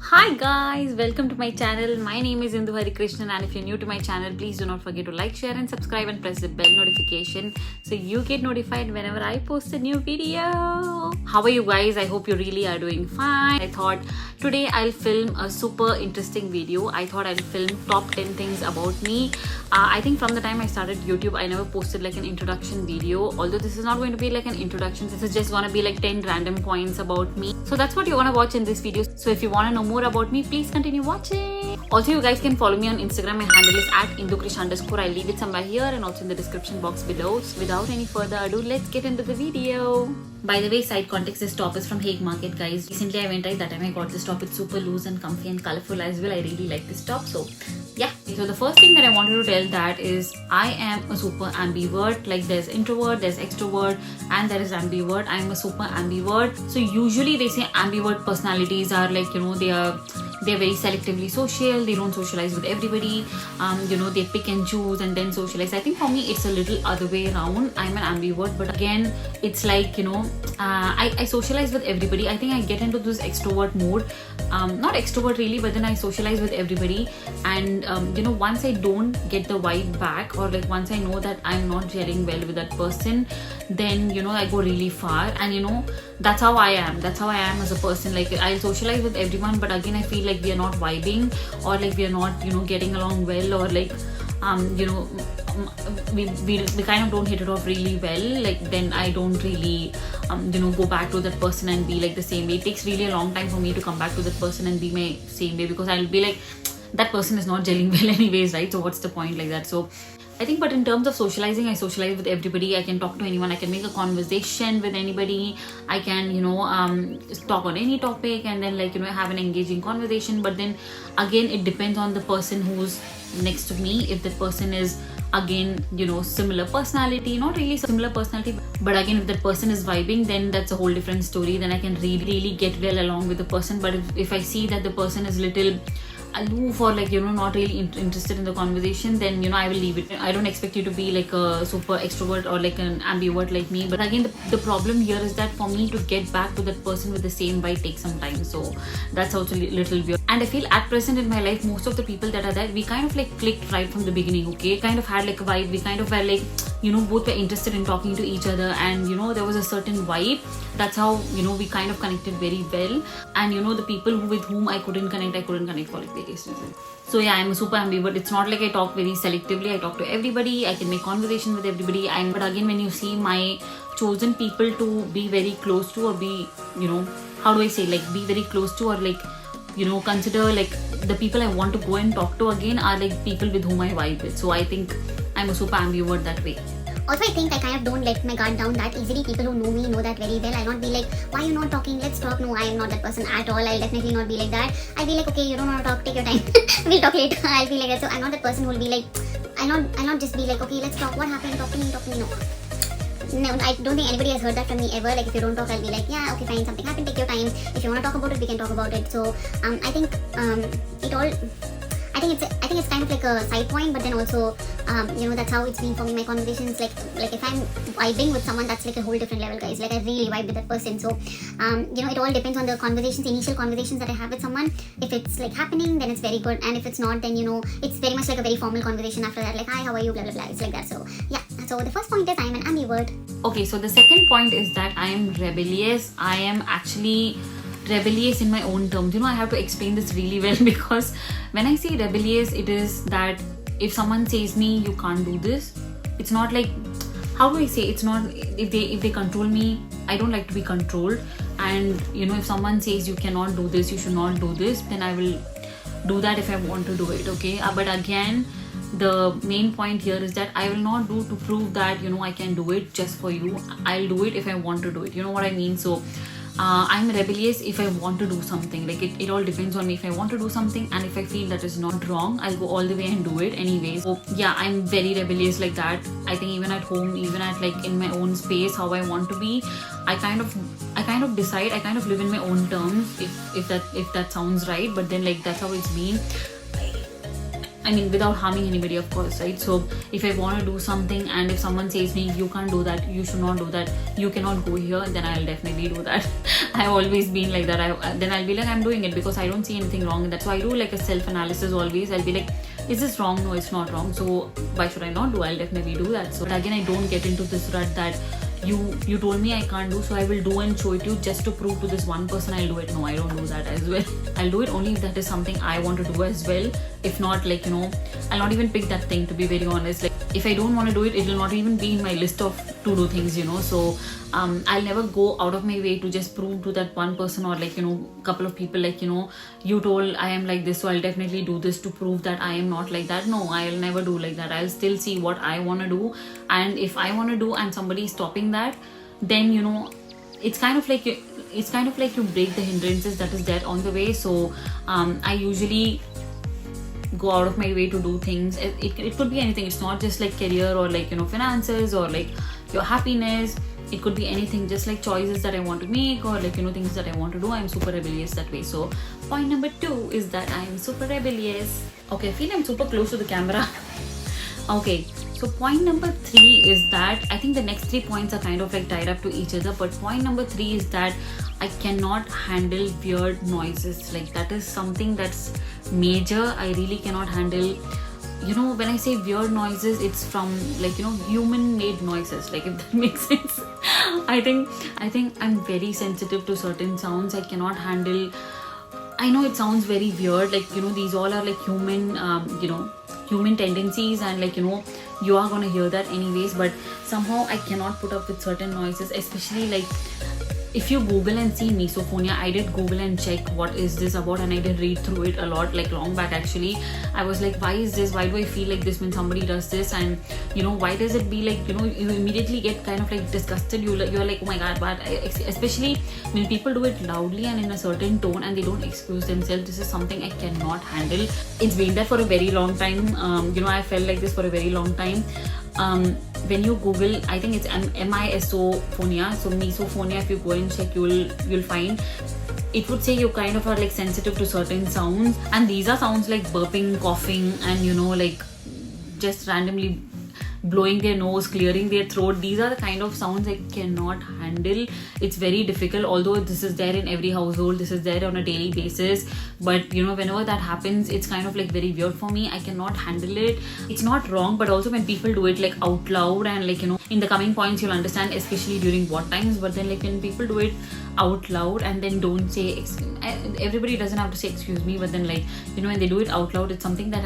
Hi guys, welcome to my channel. My name is Indukrish, and if you're new to my channel, please do not forget to like, share and subscribe and press the bell notification so you get notified whenever I post a new video. How are you guys? I hope you really are doing fine. I thought today I'll film a super interesting video. I thought I'll film top 10 things about me. I think from the time I started YouTube, I never posted like an introduction video. Although this is not going to be like an introduction, this is just gonna be like 10 random points about me. So that's what you're gonna watch in this video. So if you wanna know more about me, please continue watching. Also, you guys can follow me on Instagram. My handle is @Indukrish_. I'll leave it somewhere here and also in the description box below. So without any further ado, let's get into the video. By the way, side context, this top is from Hague Market, guys. Recently I went right, that time I got this top. It's super loose and comfy and colorful as well. I really like this top. So yeah, so the first thing that I wanted to tell that is I am a super ambivert. Like there's introvert, there's extrovert, and there is ambivert. I'm a super ambivert. So usually they say ambivert personalities are like, they're very selectively social. They don't socialize with everybody. They pick and choose and then socialize. I think for me it's a little other way around. I'm an ambivert, but again it's like, I socialize with everybody. I think I get into this extrovert mode. Not extrovert really, but then I socialize with everybody. And once I don't get the vibe back, or like once I know that I'm not gelling well with that person, then I go really far. And that's how I am. That's how I am as a person. Like I'll socialize with everyone, but again I feel like we are not vibing, or like we are not getting along well, or like we kind of don't hit it off really well. Like then I don't really go back to that person and be like the same way. It takes really a long time for me to come back to that person and be my same way, because I'll be like, that person is not gelling well anyways, right? So what's the point like that? So I think, but in terms of socializing, I socialize with everybody. I can talk to anyone. I can make a conversation with anybody. I can, talk on any topic and then have an engaging conversation. But then again, it depends on the person who's next to me. If the person is again, similar personality, not really similar personality, but again, if that person is vibing, then that's a whole different story. Then I can really get well along with the person. But if I see that the person is little aloof or like not really interested in the conversation, then I will leave it. I don't expect you to be like a super extrovert or like an ambivert like me. But again, the problem here is that for me to get back to that person with the same vibe takes some time. So that's also a little weird. And I feel at present in my life, most of the people that are there, we kind of like clicked right from the beginning. Okay, kind of had like a vibe. We kind of were like, both were interested in talking to each other, and there was a certain vibe. That's how we kind of connected very well. And the people with whom I couldn't connect for like various reasons. So yeah, I'm a super ambivert. It's not like I talk very selectively. I talk to everybody. I can make conversation with everybody. But again, when you see my chosen people to be very close to, or be how do I say, like be very close to, or like consider like the people I want to go and talk to again are like people with whom I vibe with. So I think I'm a super ambivert that way. Also, I think I kind of don't let my guard down that easily. People who know me know that very well. I'll not be like, why are you not talking? Let's talk. No, I am not that person at all. I'll definitely not be like that. I'll be like, okay, you don't want to talk, take your time. We'll talk later. I'll be like that. So I'm not that person who will be like, I'll not just be like, okay, let's talk. What happened? Talk to me. No, I don't think anybody has heard that from me ever. Like if you don't talk, I'll be like, yeah, okay, fine, something happened, take your time. If you want to talk about it, we can talk about it. So I think I think it's kind of like a side point, but then also that's how it's been for me. My conversations, like if I'm vibing with someone, that's like a whole different level, guys. Like I really vibe with that person. So it all depends on the conversations, initial conversations that I have with someone. If it's like happening, then it's very good, and if it's not, then it's very much like a very formal conversation after that, like hi, how are you, blah blah blah. It's like that. So yeah, so the first point is I'm an ambivert. Okay, so the second point is that I am rebellious. I am actually rebellious in my own terms. I have to explain this really well, because when I say rebellious, it is that if someone says me, you can't do this, it's not like, how do I say, it's not, if they control me, I don't like to be controlled. And if someone says you cannot do this, you should not do this, then I will do that if I want to do it. Okay, but again, the main point here is that I will not do to prove that I can do it just for you. I'll do it if I want to do it. You know what I mean? So I'm rebellious if I want to do something. Like it all depends on me. If I want to do something and if I feel that is not wrong, I'll go all the way and do it anyways. So yeah, I'm very rebellious like that. I think even at home, even at like in my own space, how I want to be, I kind of decide. I kind of live in my own terms, if that sounds right. But then like that's how it's been. I mean, without harming anybody, of course, right? So if I want to do something and if someone says me, you can't do that, you should not do that, you cannot go here, then I'll definitely do that. I've always been like that. Then I'll be like, I'm doing it because I don't see anything wrong in that. So I do like a self-analysis always. I'll be like, is this wrong? No, it's not wrong. So why should I not do? I'll definitely do that. So but again, I don't get into this rut that you told me I can't do, so I will do and show it to you just to prove to this one person I'll do it. No, I don't do that as well. I'll do it only if that is something I want to do as well. If not, like, you know, I'll not even pick that thing, to be very honest. Like, if I don't want to do it, it will not even be in my list of to do things, you know. So I'll never go out of my way to just prove to that one person or like, you know, couple of people, like, you know, you told I am like this, so I'll definitely do this to prove that I am not like that. No, I'll never do like that. I'll still see what I want to do, and if I want to do and somebody is stopping that, then, you know, it's kind of like you break the hindrances that is there on the way. So I usually go out of my way to do things. It could be anything. It's not just like career or like, you know, finances or like your happiness. It could be anything, just like choices that I want to make or like, you know, things that I want to do. I'm super rebellious that way. So point number 2 is that I'm super rebellious. Okay, I feel I'm super close to the camera. Okay, so point number 3 is that I think the next 3 points are kind of like tied up to each other, but point number 3 is that I cannot handle weird noises. Like, that is something that's major. I really cannot handle, you know, when I say weird noises, it's from like, you know, human made noises, like, if that makes sense. I think I'm very sensitive to certain sounds. I cannot handle, I know it sounds very weird, like, you know, these all are like human, you know, human tendencies, and like, you know, you are gonna hear that anyways, but somehow I cannot put up with certain noises, especially like if you Google and see misophonia. I did Google and check what is this about, and I did read through it a lot, like long back actually. I was like, why is this? Why do I feel like this when somebody does this? And you know, why does it be like, you know, you immediately get kind of like disgusted. You're like, oh my god, but especially when people do it loudly and in a certain tone and they don't excuse themselves. This is something I cannot handle. It's been there for a very long time. You know, I felt like this for a very long time. When you Google, I think it's misophonia. So misophonia, if you go and check, you'll find it would say you kind of are like sensitive to certain sounds, and these are sounds like burping, coughing, and you know, like just randomly blowing their nose, clearing their throat. These are the kind of sounds I cannot handle. It's very difficult, although this is there in every household, this is there on a daily basis, but you know, whenever that happens, it's kind of like very weird for me. I cannot handle it. It's not wrong, but also when people do it like out loud, and like, you know, in the coming points you'll understand, especially during what times, but then like when people do it out loud and then don't say everybody doesn't have to say excuse me, but then like, you know, when they do it out loud, it's something that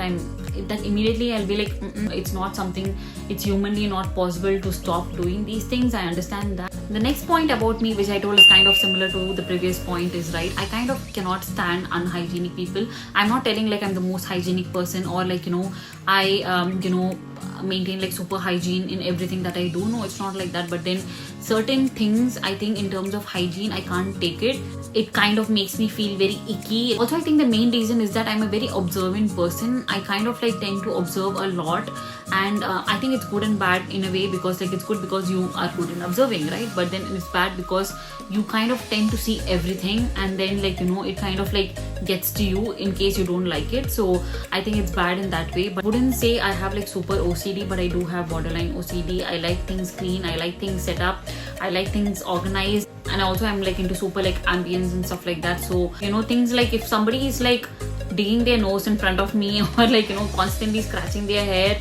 immediately I'll be like, it's not something, it's humanly not possible to stop doing these things. I understand that. The next point about me, which I told is kind of similar to the previous point, is right, I kind of cannot stand unhygienic people. I'm not telling like I'm the most hygienic person, or like, you know, I you know, maintain like super hygiene in everything that I do. No, it's not like that. But then certain things, I think in terms of hygiene, I can't take it. It kind of makes me feel very icky. Also, I think the main reason is that I'm a very observant person. I kind of like tend to observe a lot, and I think it's good and bad in a way, because like it's good because you are good in observing, right? But then it's bad because you kind of tend to see everything, and then like, you know, it kind of like gets to you in case you don't like it. So I think it's bad in that way. But I wouldn't say I have like super OCD, but I do have borderline OCD. I like things clean, I like things set up, I like things organized, and also I'm like into super like ambience and stuff like that. So, you know, things like if somebody is like digging their nose in front of me, or like, you know, constantly scratching their hair,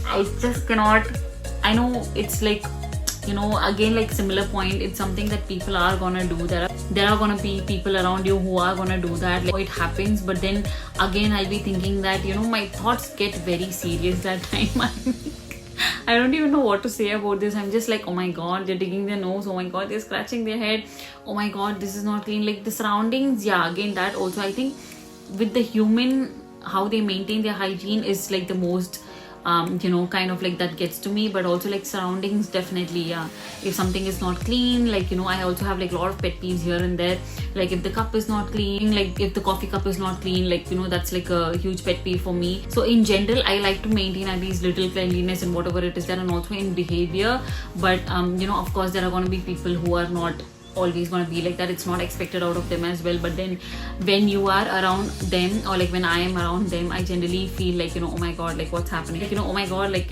I just cannot. I know it's like, you know, again, like similar point, it's something that people are gonna do. There are gonna be people around you who are gonna do that. Like, it happens, but then again, I'll be thinking that, you know, my thoughts get very serious that time. I don't even know what to say about this. I'm just like, oh my god, they're digging their nose, oh my god, they're scratching their head, oh my god, this is not clean. Like the surroundings, yeah, again, that also, I think with the human, how they maintain their hygiene is like the most you know, kind of like that gets to me. But also like surroundings, definitely, yeah, if something is not clean, like, you know, I also have like a lot of pet peeves here and there. Like if the cup is not clean, like if the coffee cup is not clean, like, you know, that's like a huge pet peeve for me. So in general, I like to maintain at least little cleanliness in whatever it is there, and also in behavior. But you know, of course, there are going to be people who are not always gonna be like that. It's not expected out of them as well. But then when you are around them, or like when I am around them, I generally feel like, oh my god, like what's happening, like, oh my god, like,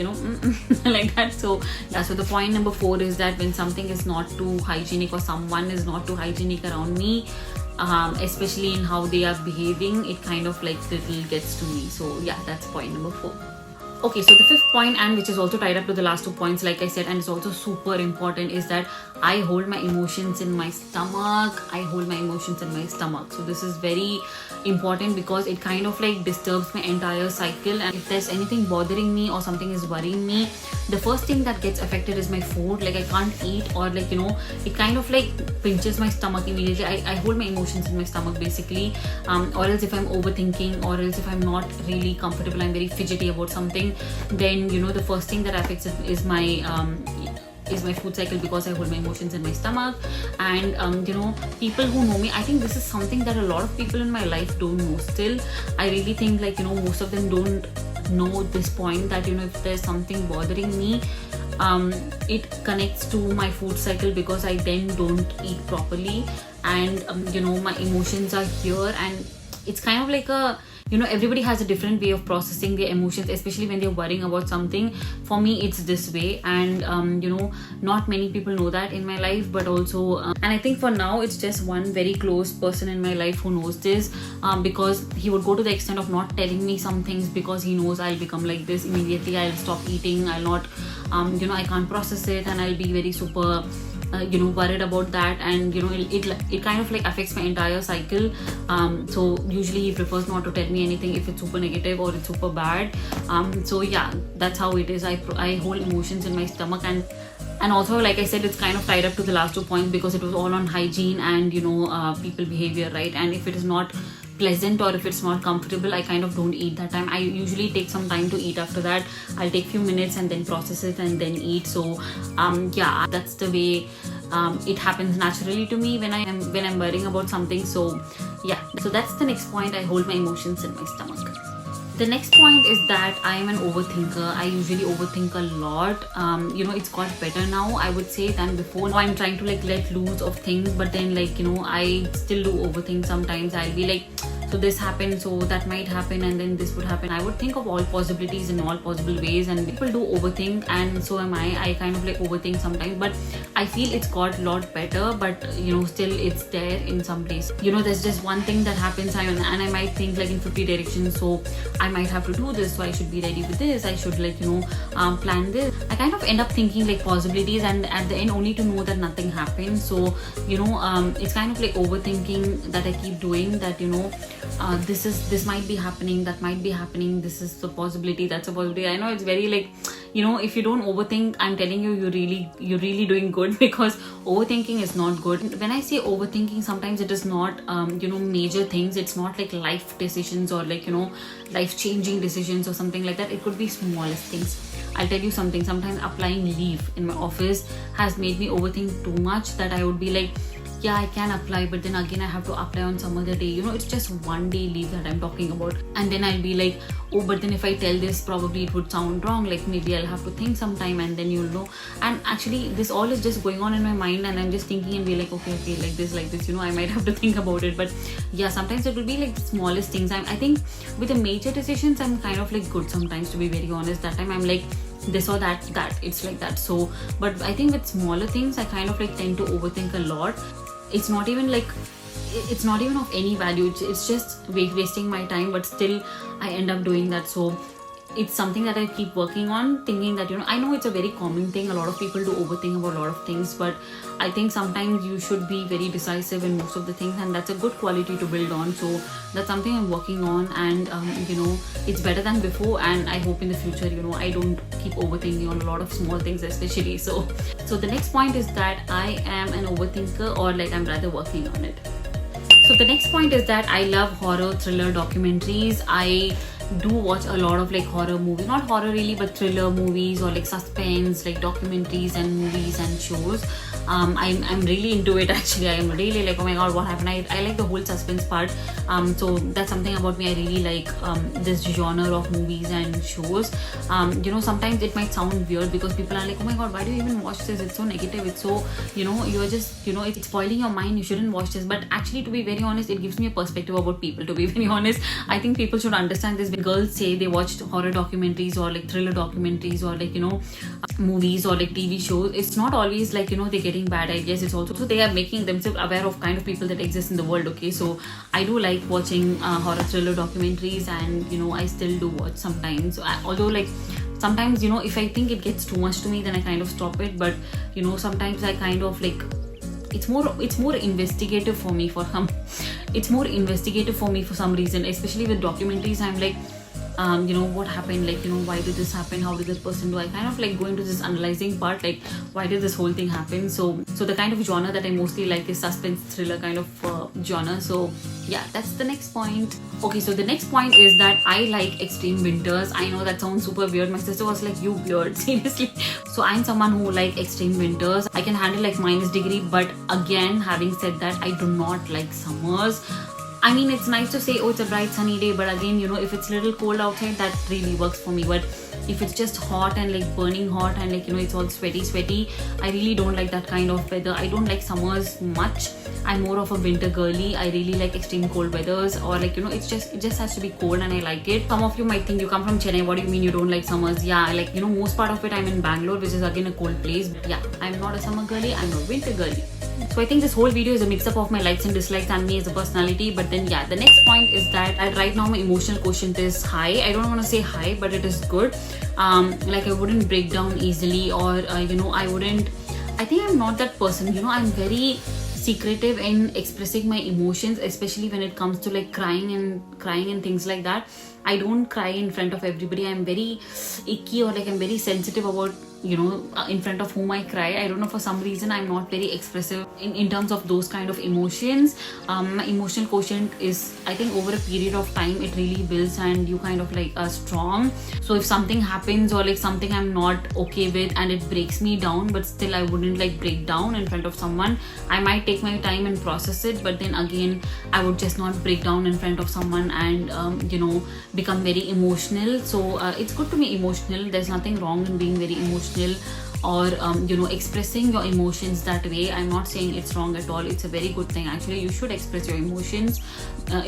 like that. So yeah, so the point number 4 is that when something is not too hygienic or someone is not too hygienic around me, especially in how they are behaving, it kind of like little gets to me. So yeah, that's point number 4. Okay, so the 5th point, and which is also tied up to the last 2 points, like I said, and it's also super important, is that I hold my emotions in my stomach. I hold my emotions in my stomach. So this is very important because it kind of like disturbs my entire cycle. And if there's anything bothering me or something is worrying me, the first thing that gets affected is my food. Like I can't eat, or like, it kind of like pinches my stomach immediately. I hold my emotions in my stomach basically, or else if I'm overthinking, or else if I'm not really comfortable, I'm very fidgety about something, then the first thing that affects it is my food cycle, because I hold my emotions in my stomach. And people who know me, I think this is something that a lot of people in my life don't know still. I really think like most of them don't know this point, that if there's something bothering me, it connects to my food cycle, because I then don't eat properly, and my emotions are here. And it's kind of like a everybody has a different way of processing their emotions, especially when they're worrying about something. For me, it's this way, and not many people know that in my life. But also and I think for now it's just one very close person in my life who knows this, because he would go to the extent of not telling me some things, because he knows I'll become like this immediately. I'll stop eating, I'll not I can't process it, and I'll be very super worried about that. And it kind of like affects my entire cycle. So usually he prefers not to tell me anything if it's super negative or it's super bad. So yeah, that's how it is. I hold emotions in my stomach. And also, like I said, it's kind of tied up to the last 2 points, because it was all on hygiene and people behavior, right? And if it is not pleasant, or if it's not comfortable, I kind of don't eat that time. I usually take some time to eat after that. I'll take few minutes and then process it and then eat. So yeah, that's the way it happens naturally to me when I'm worrying about something. So yeah, so that's the next point. I hold my emotions in my stomach. The next point is that I am an overthinker. I usually overthink a lot. It's got better now, I would say, than before. Now I'm trying to like let loose of things, but then like I still do overthink sometimes. I'll be like, so this happened, so that might happen, and then this would happen. I would think of all possibilities in all possible ways, and people do overthink, and so am I. I kind of like overthink sometimes, but I feel it's got a lot better. But still it's there in some place. There's just one thing that happens, and I might think like in 50 directions. So I might have to do this, so I should be ready with this. I should like plan this. I kind of end up thinking like possibilities, and at the end only to know that nothing happened. So it's kind of like overthinking that I keep doing. That this might be happening, that might be happening, this is the possibility, that's a possibility. I know it's very like if you don't overthink, I'm telling you, you're really doing good, because overthinking is not good. When I say overthinking, sometimes it is not major things. It's not like life decisions or like life changing decisions or something like that. It could be smallest things. I'll tell you something. Sometimes applying leave in my office has made me overthink too much, that I would be like, yeah, I can apply, but then again I have to apply on some other day. It's just one day leave that I'm talking about. And then I'll be like, oh, but then if I tell this, probably it would sound wrong. Like maybe I'll have to think sometime, and then you'll know. And actually this all is just going on in my mind, and I'm just thinking and be like, okay, like this, I might have to think about it. But yeah, sometimes it will be like the smallest things. I think with the major decisions, I'm kind of like good sometimes, to be very honest. That time I'm like, this or that, it's like that. So, but I think with smaller things, I kind of like tend to overthink a lot. It's not even of any value. It's just wasting my time, but still I end up doing that. So it's something that I keep working on, thinking that I know it's a very common thing. A lot of people do overthink about a lot of things, but I think sometimes you should be very decisive in most of the things, and that's a good quality to build on. So that's something I'm working on, and it's better than before, and I hope in the future I don't keep overthinking on a lot of small things especially. So the next point is that I am an overthinker, or like I'm rather working on it. So the next point is that I love horror thriller documentaries. I do watch a lot of like horror movies, not horror really, but thriller movies or like suspense, like documentaries and movies and shows. I'm really into it actually. I'm really like, oh my god, what happened? I like the whole suspense part. So that's something about me. I really like this genre of movies and shows. Sometimes it might sound weird because people are like, oh my god, why do you even watch this? It's so negative. It's so, you're just, it's spoiling your mind. You shouldn't watch this. But actually, to be very honest, it gives me a perspective about people. To be very honest, I think people should understand this. When girls say they watched horror documentaries or like thriller documentaries or like, movies or like TV shows, it's not always like, they're getting bad ideas. It's also they are making themselves aware of kind of people that exist in the world. Okay, so I do like watching horror thriller documentaries, and I still do watch sometimes. Although like sometimes if I think it gets too much to me, then I kind of stop it. But sometimes I kind of like, it's more investigative for me for some reason, especially with documentaries. I'm like, what happened, like why did this happen, how did this person do. I kind of like go into this analyzing part, like why did this whole thing happen. So the kind of genre that I mostly like is suspense thriller kind of genre. So yeah, that's the next point. Okay, so the next point is that I like extreme winters. I know that sounds super weird. My sister was like, you weird, seriously. So I'm someone who like extreme winters. I can handle like -degree, but again, having said that, I do not like summers. I mean, it's nice to say, oh, it's a bright sunny day, but again, if it's a little cold outside, that really works for me. But if it's just hot and like burning hot and like it's all sweaty, I really don't like that kind of weather. I don't like summers much. I'm more of a winter girly. I really like extreme cold weathers, or like it just has to be cold and I like it. Some of you might think, you come from Chennai, what do you mean you don't like summers? Yeah, like most part of it I'm in Bangalore, which is again a cold place. But yeah, I'm not a summer girly, I'm a winter girly. So I think this whole video is a mix-up of my likes and dislikes and me as a personality. But then yeah, the next point is that right now my emotional quotient is high. I don't want to say high, but it is good. Like I wouldn't break down easily, or I think I'm not that person. I'm very secretive in expressing my emotions, especially when it comes to like crying and things like that. I don't cry in front of everybody. I'm very icky, or like I'm very sensitive about in front of whom I cry. I don't know, for some reason I'm not very expressive in terms of those kind of emotions. My emotional quotient is, I think over a period of time it really builds, and you kind of like are strong. So if something happens or like something I'm not okay with and it breaks me down, but still I wouldn't like break down in front of someone. I might take my time and process it, but then again I would just not break down in front of someone and become very emotional. So it's good to be emotional. There's nothing wrong in being very emotional, or expressing your emotions that way. I'm not saying it's wrong at all. It's a very good thing actually. You should express your emotions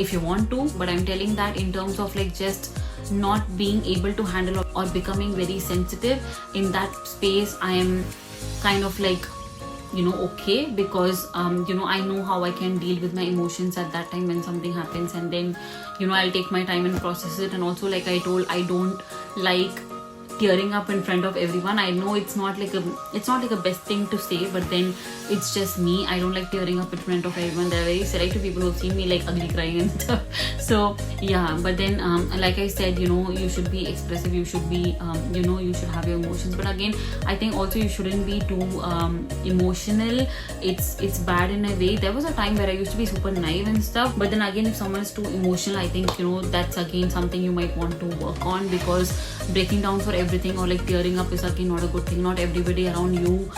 if you want to, but I'm telling that in terms of like just not being able to handle or becoming very sensitive in that space, I am kind of like okay, because I know how I can deal with my emotions at that time when something happens, and then I'll take my time and process it. And also, like I told, I don't like tearing up in front of everyone. I know it's not like a best thing to say, but then it's just me. I don't like tearing up in front of everyone. They're very selective people who've seen me like ugly crying and stuff. So yeah, but then like I said, you should be expressive. You should be you should have your emotions. But again, I think also you shouldn't be too emotional. It's bad in a way. There was a time where I used to be super naive and stuff, but then again, if someone is too emotional, I think that's again something you might want to work on, because breaking down for everything or like tearing up is again not a good thing. Not everybody around you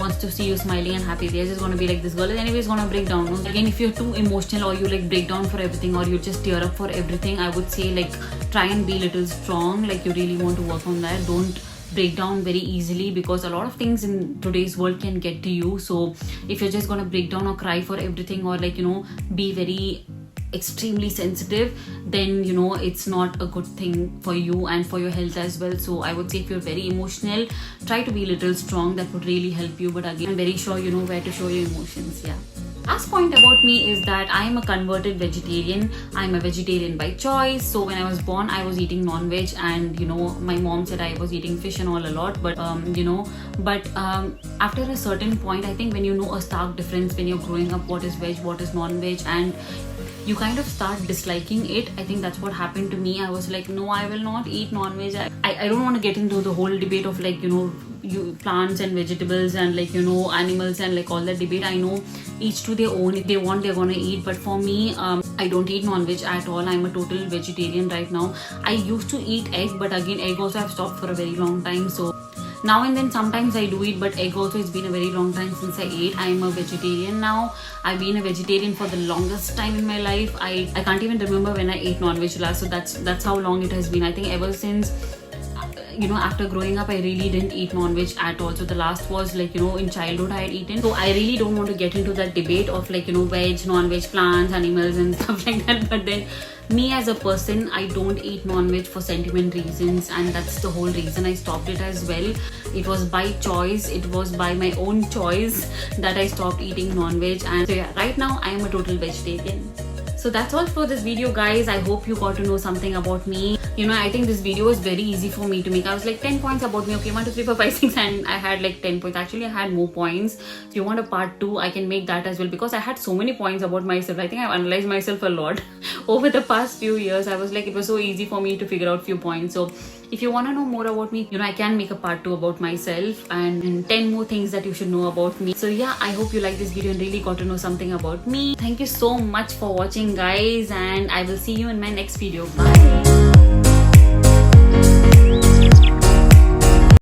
wants to see you smiling and happy. They're just gonna be like, this girl is anyways gonna break down. Again, if you're too emotional or you like break down for everything, or you just tear up for everything, I would say like try and be a little strong. Like you really want to work on that. Don't break down very easily, because a lot of things in today's world can get to you. So if you're just gonna break down or cry for everything, or like be very extremely sensitive, then it's not a good thing for you and for your health as well. So I would say if you're very emotional, try to be a little strong. That would really help you. But again, I'm very sure you know where to show your emotions. Yeah. Last point about me is that I am a converted vegetarian. I'm a vegetarian by choice. So when I was born, I was eating non-veg, and my mom said I was eating fish and all a lot. But after a certain point, I think when you know a stark difference when you're growing up, what is veg, what is non-veg, and you kind of start disliking it. I think that's what happened to me. I was like, no, I will not eat non-veg. I don't want to get into the whole debate of like, plants and vegetables and like, animals and like all that debate. I know each to their own. If they want, they're gonna eat. But for me, I don't eat non-veg at all. I'm a total vegetarian right now. I used to eat egg, but again, egg also I've stopped for a very long time. So now and then sometimes I do eat, but egg also, it's been a very long time since I ate. I am a vegetarian now. I've been a vegetarian for the longest time in my life. I can't even remember when I ate non-veg last. So that's how long it has been. I think ever since, after growing up, I really didn't eat non-veg at all. So the last was like, in childhood I had eaten. So I really don't want to get into that debate of like, veg, non-veg, plants, animals and stuff like that. But then me as a person, I don't eat non-veg for sentiment reasons, and that's the whole reason I stopped it as well. It was by choice. It was by my own choice that I stopped eating non-veg. And so yeah, right now I am a total vegetarian. So that's all for this video, guys. I hope you got to know something about me. I think this video was very easy for me to make. I was like 10 points about me. Okay, 1, 2, 3, 4, 5, 6, and I had like 10 points. Actually, I had more points. If you want a part 2, I can make that as well, because I had so many points about myself. I think I've analyzed myself a lot over the past few years. I was like, it was so easy for me to figure out few points. So if you want to know more about me, I can make a part 2 about myself and 10 more things that you should know about me. So yeah, I hope you like this video and really got to know something about me. Thank you so much for watching, guys, and I will see you in my next video. Bye.